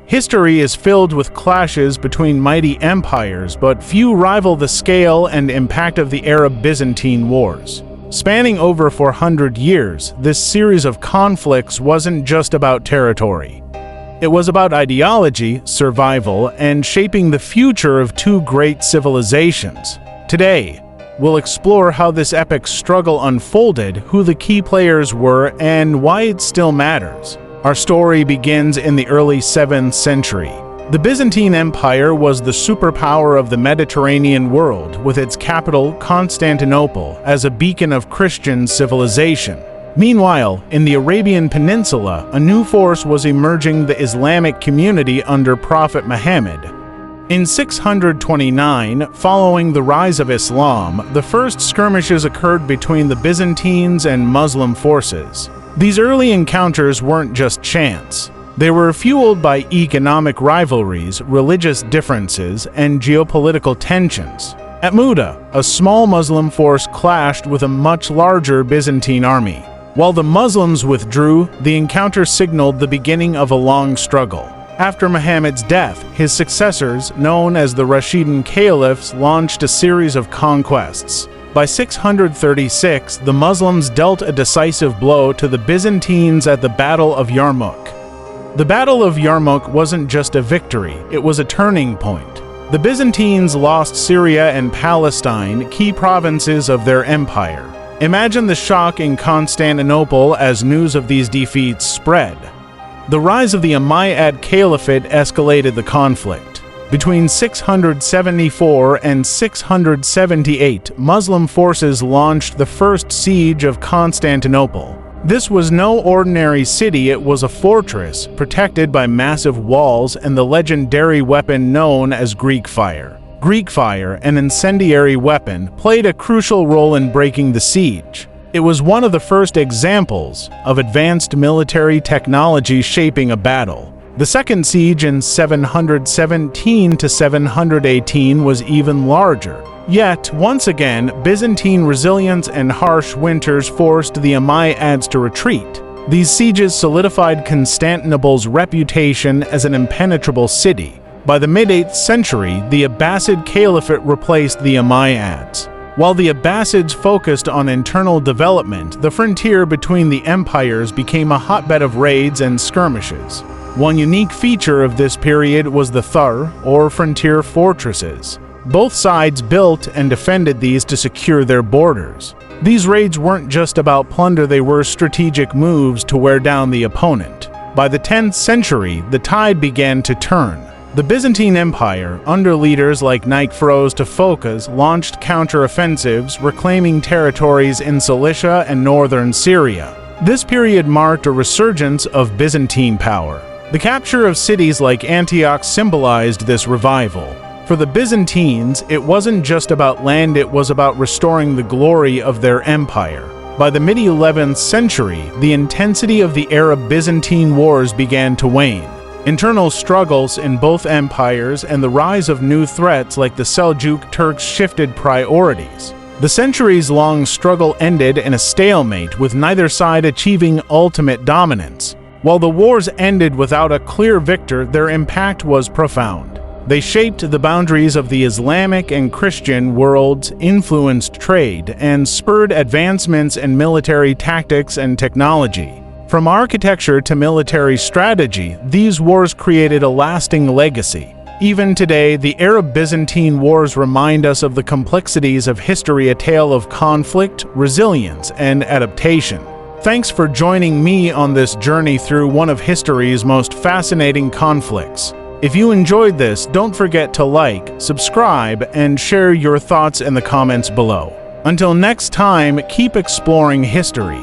History is filled with clashes between mighty empires, but few rival the scale and impact of the Arab-Byzantine Wars. Spanning over 400 years, this series of conflicts wasn't just about territory. It was about ideology, survival, and shaping the future of two great civilizations. Today, we'll explore how this epic struggle unfolded, who the key players were, and why it still matters. Our story begins in the early 7th century. The Byzantine Empire was the superpower of the Mediterranean world, with its capital, Constantinople, as a beacon of Christian civilization. Meanwhile, in the Arabian Peninsula, a new force was emerging: the Islamic community under Prophet Muhammad. In 629, following the rise of Islam, the first skirmishes occurred between the Byzantines and Muslim forces. These early encounters weren't just chance. They were fueled by economic rivalries, religious differences, and geopolitical tensions. At Muda, a small Muslim force clashed with a much larger Byzantine army. While the Muslims withdrew, the encounter signaled the beginning of a long struggle. After Muhammad's death, his successors, known as the Rashidun Caliphs, launched a series of conquests. By 636, the Muslims dealt a decisive blow to the Byzantines at the Battle of Yarmouk. The Battle of Yarmouk wasn't just a victory, it was a turning point. The Byzantines lost Syria and Palestine, key provinces of their empire. Imagine the shock in Constantinople as news of these defeats spread. The rise of the Umayyad Caliphate escalated the conflict. Between 674 and 678, Muslim forces launched the first siege of Constantinople. This was no ordinary city, it was a fortress, protected by massive walls and the legendary weapon known as Greek fire. Greek fire, an incendiary weapon, played a crucial role in breaking the siege. It was one of the first examples of advanced military technology shaping a battle. The second siege in 717 to 718 was even larger. Yet, once again, Byzantine resilience and harsh winters forced the Umayyads to retreat. These sieges solidified Constantinople's reputation as an impenetrable city. By the mid-8th century, the Abbasid Caliphate replaced the Umayyads. While the Abbasids focused on internal development, the frontier between the empires became a hotbed of raids and skirmishes. One unique feature of this period was the Thar, or frontier fortresses. Both sides built and defended these to secure their borders. These raids weren't just about plunder, they were strategic moves to wear down the opponent. By the 10th century, the tide began to turn. The Byzantine Empire, under leaders like Nicephorus Phocas, launched counteroffensives, reclaiming territories in Cilicia and northern Syria. This period marked a resurgence of Byzantine power. The capture of cities like Antioch symbolized this revival. For the Byzantines, it wasn't just about land, it was about restoring the glory of their empire. By the mid-11th century, the intensity of the Arab-Byzantine Wars began to wane. Internal struggles in both empires and the rise of new threats like the Seljuk Turks shifted priorities. The centuries-long struggle ended in a stalemate, with neither side achieving ultimate dominance. While the wars ended without a clear victor, their impact was profound. They shaped the boundaries of the Islamic and Christian worlds, influenced trade, and spurred advancements in military tactics and technology. From architecture to military strategy, these wars created a lasting legacy. Even today, the Arab-Byzantine Wars remind us of the complexities of history, a tale of conflict, resilience, and adaptation. Thanks for joining me on this journey through one of history's most fascinating conflicts. If you enjoyed this, don't forget to like, subscribe, and share your thoughts in the comments below. Until next time, keep exploring history.